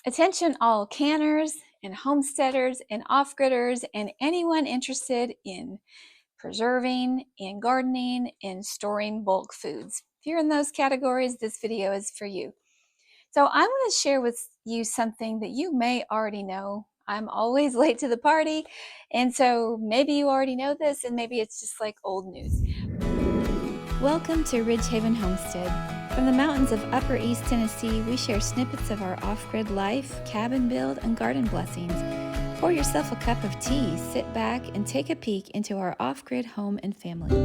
Attention all canners and homesteaders and off-gridders and anyone interested in preserving and gardening and storing bulk foods. If you're in those categories, this video is for you. So I'm going to share with you something that you may already know. I'm always late to the party, and so maybe you already know this, and maybe it's just like old news. Welcome to Ridgehaven Homestead. From the mountains of Upper East Tennessee, we share snippets of our off-grid life, cabin build, and garden blessings. Pour yourself a cup of tea, sit back, and take a peek into our off-grid home and family.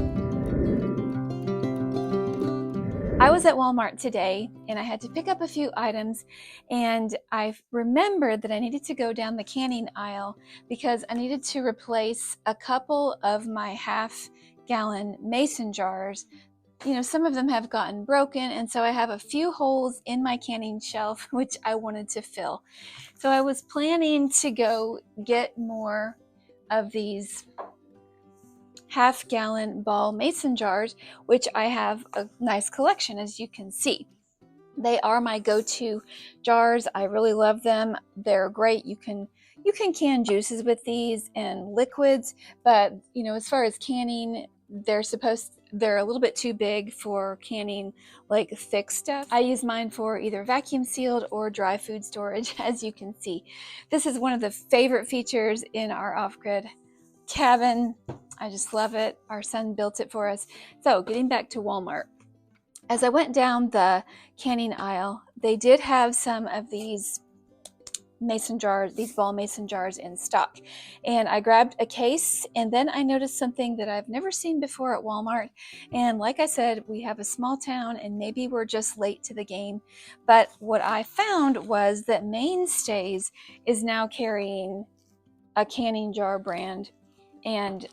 I was at Walmart today, and I had to pick up a few items, and I remembered that I needed to go down the canning aisle because I needed to replace a couple of my half-gallon mason jars. You know, some of them have gotten broken, and so I have a few holes in my canning shelf which I wanted to fill. So I was planning to go get more of these half-gallon ball mason jars, which I have a nice collection, as you can see. They are my go-to jars. I really love them. They're great. You can can juices with these and liquids, but you know, as far as canning, they're a little bit too big for canning like thick stuff. I use mine for either vacuum sealed or dry food storage. As you can see, this is one of the favorite features in our off-grid cabin. I just love it. Our son built it for us. So getting back to Walmart, as I went down the canning aisle, they did have some of these mason jars, these ball mason jars in stock. And I grabbed a case, and then I noticed something that I've never seen before at Walmart. And like I said, we have a small town and maybe we're just late to the game. But what I found was that Mainstays is now carrying a canning jar brand, and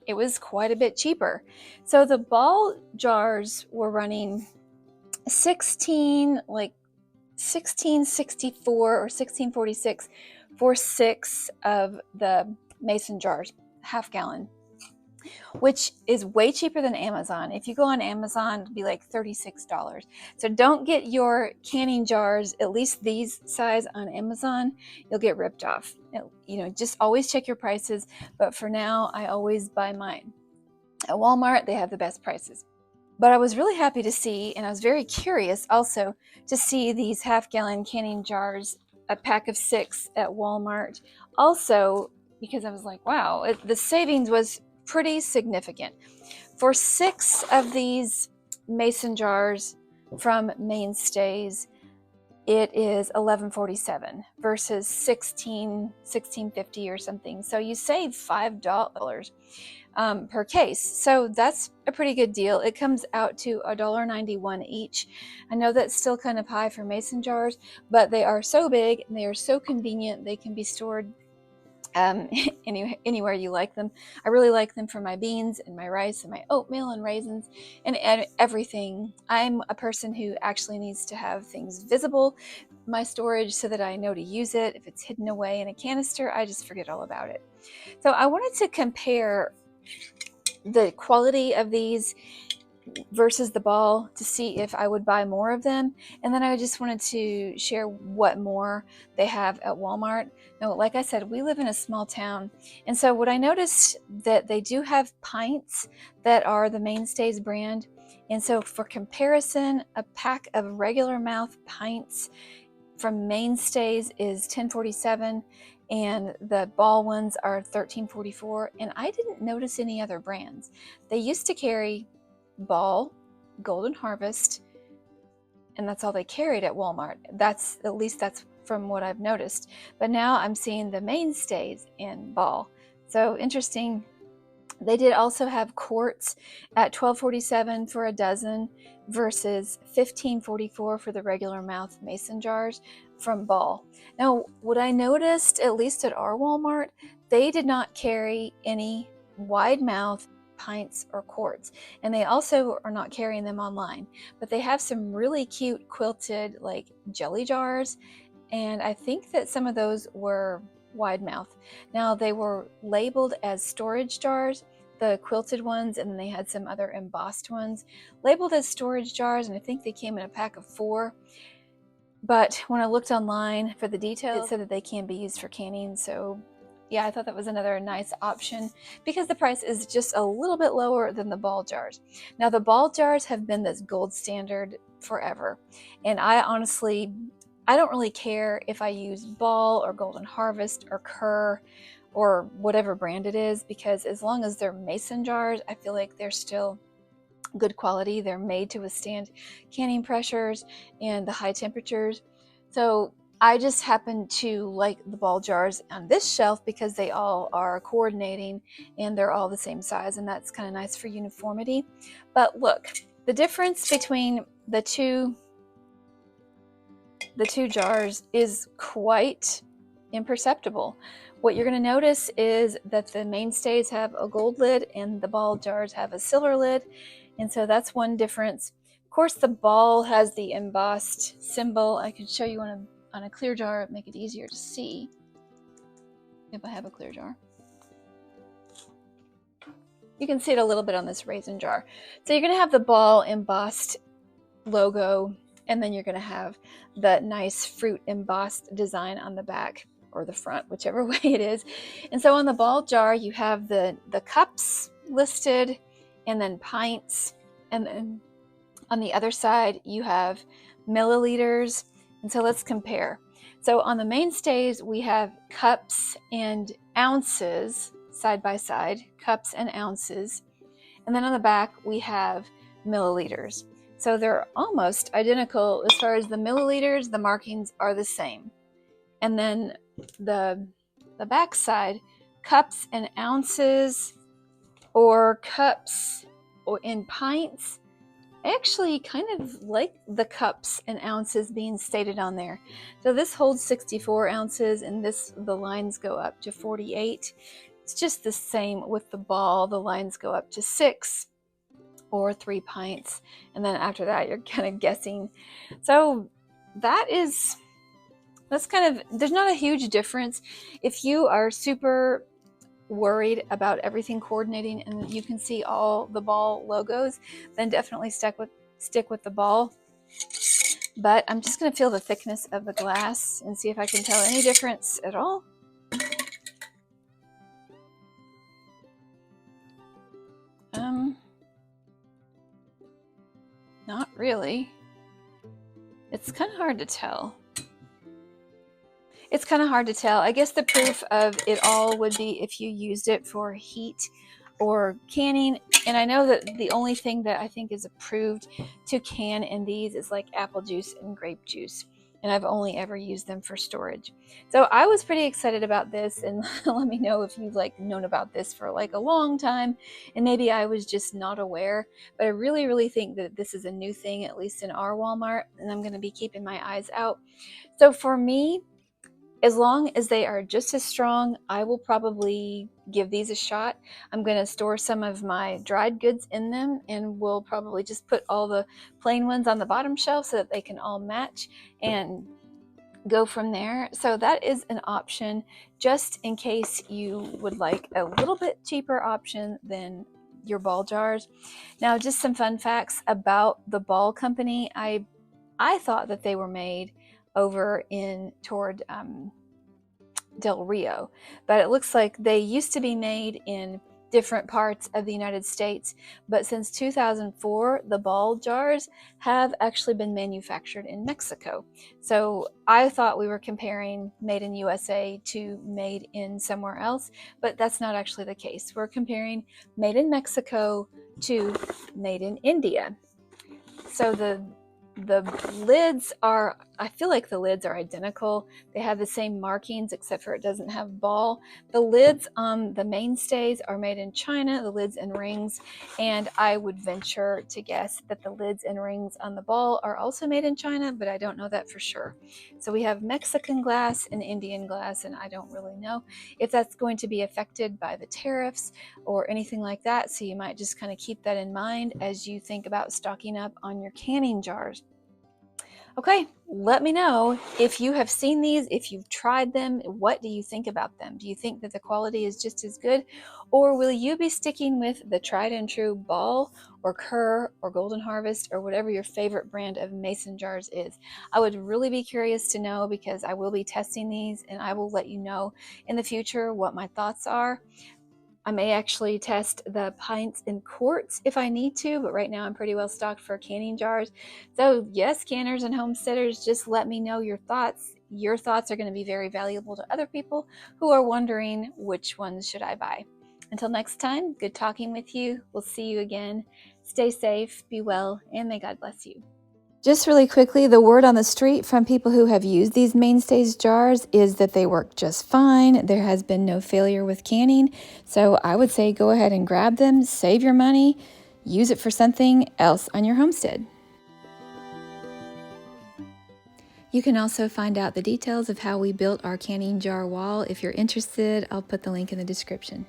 it was quite a bit cheaper. So the ball jars were running 1664 or 1646 for 6 of the mason jars, half gallon, which is way cheaper than Amazon. If you go on Amazon, it'll be like $36. So don't get your canning jars, at least these size, on Amazon. You'll get ripped off. You know, just always check your prices. But for now, I always buy mine. At Walmart, they have the best prices. But I was really happy to see, and I was very curious also to see these half-gallon canning jars, a pack of 6 at Walmart. Also, because I was like, wow, the savings was pretty significant. For 6 of these mason jars from Mainstays, it is $11.47 versus $16.50 or something. So you save $5 per case. So that's a pretty good deal. It comes out to $1.91 each. I know that's still kind of high for mason jars, but they are so big and they are so convenient. They can be stored anywhere you like them. I really like them for my beans and my rice and my oatmeal and raisins and everything. I'm a person who actually needs to have things visible, my storage, so that I know to use it. If it's hidden away in a canister, I just forget all about it. So I wanted to compare the quality of these versus the ball to see if I would buy more of them. And then I just wanted to share what more they have at Walmart. Now, like I said, we live in a small town. And so what I noticed, that they do have pints that are the Mainstays brand. And so for comparison, a pack of regular mouth pints from Mainstays is $10.47, and the ball ones are $13.44. And I didn't notice any other brands. They used to carry Ball, Golden Harvest, and that's all they carried at Walmart. That's, at least that's from what I've noticed. But now I'm seeing the Mainstays in Ball. So interesting. They did also have quarts at $12.47 for a dozen versus $15.44 for the regular mouth mason jars from Ball. Now, what I noticed, at least at our Walmart, they did not carry any wide mouth pints or quarts, and they also are not carrying them online, but they have some really cute quilted like jelly jars, and I think that some of those were wide mouth. Now, they were labeled as storage jars, the quilted ones, and then they had some other embossed ones labeled as storage jars, and I think they came in a pack of 4. But when I looked online for the details, it said that they can be used for canning. So yeah, I thought that was another nice option because the price is just a little bit lower than the ball jars. Now the ball jars have been this gold standard forever. And I don't really care if I use Ball or Golden Harvest or Kerr or whatever brand it is, because as long as they're mason jars, I feel like they're still good quality. They're made to withstand canning pressures and the high temperatures. So I just happen to like the ball jars on this shelf because they all are coordinating and they're all the same size, and that's kind of nice for uniformity. But look, the difference between the two jars is quite imperceptible. What you're going to notice is that the Mainstays have a gold lid and the ball jars have a silver lid. And so that's one difference. Of course, the ball has the embossed symbol. I could show you on a clear jar, make it easier to see if I have a clear jar. You can see it a little bit on this raisin jar. So you're going to have the ball embossed logo, and then you're going to have the nice fruit embossed design on the back or the front, whichever way it is. And so on the ball jar, you have the cups listed, and then pints, and then on the other side you have milliliters. And so let's compare. So on the Mainstays, we have cups and ounces side by side, cups and ounces. And then on the back, we have milliliters. So they're almost identical as far as the milliliters. The markings are the same. And then the back side, cups and ounces or cups or in pints. I actually kind of like the cups and ounces being stated on there. So this holds 64 ounces and the lines go up to 48. It's just the same with the ball. The lines go up to 6 or 3 pints. And then after that, you're kind of guessing. So that's kind of, there's not a huge difference. If you are super worried about everything coordinating and you can see all the ball logos, then definitely stick with the ball. But I'm just going to feel the thickness of the glass and see if I can tell any difference at all. Not really. It's kind of hard to tell. It's kind of hard to tell. I guess the proof of it all would be if you used it for heat or canning. And I know that the only thing that I think is approved to can in these is like apple juice and grape juice. And I've only ever used them for storage. So I was pretty excited about this, and let me know if you've known about this for a long time and maybe I was just not aware. But I really, really think that this is a new thing, at least in our Walmart, and I'm going to be keeping my eyes out. So for me, as long as they are just as strong, I will probably give these a shot. I'm going to store some of my dried goods in them, and we'll probably just put all the plain ones on the bottom shelf so that they can all match and go from there. So that is an option, just in case you would like a little bit cheaper option than your ball jars. Now, just some fun facts about the Ball company. I thought that they were made over toward Del Rio, but it looks like they used to be made in different parts of the United States, but since 2004 the ball jars have actually been manufactured in Mexico. So I thought we were comparing made in USA to made in somewhere else, but that's not actually the case. We're comparing made in Mexico to made in India. So the lids are, I feel like the lids are identical. They have the same markings except for it doesn't have ball. The lids on the Mainstays are made in China, the lids and rings, and I would venture to guess that the lids and rings on the ball are also made in China, but I don't know that for sure. So we have Mexican glass and Indian glass, and I don't really know if that's going to be affected by the tariffs or anything like that. So you might just kind of keep that in mind as you think about stocking up on your canning jars. Okay, let me know if you have seen these, if you've tried them, what do you think about them? Do you think that the quality is just as good? Or will you be sticking with the tried and true Ball or Kerr or Golden Harvest or whatever your favorite brand of mason jars is? I would really be curious to know because I will be testing these and I will let you know in the future what my thoughts are. I may actually test the pints and quarts if I need to, but right now I'm pretty well stocked for canning jars. So yes, canners and homesteaders, just let me know your thoughts. Your thoughts are going to be very valuable to other people who are wondering which ones should I buy. Until next time, good talking with you. We'll see you again. Stay safe, be well, and may God bless you. Just really quickly, the word on the street from people who have used these Mainstays jars is that they work just fine. There has been no failure with canning. So I would say go ahead and grab them, save your money, use it for something else on your homestead. You can also find out the details of how we built our canning jar wall. If you're interested, I'll put the link in the description.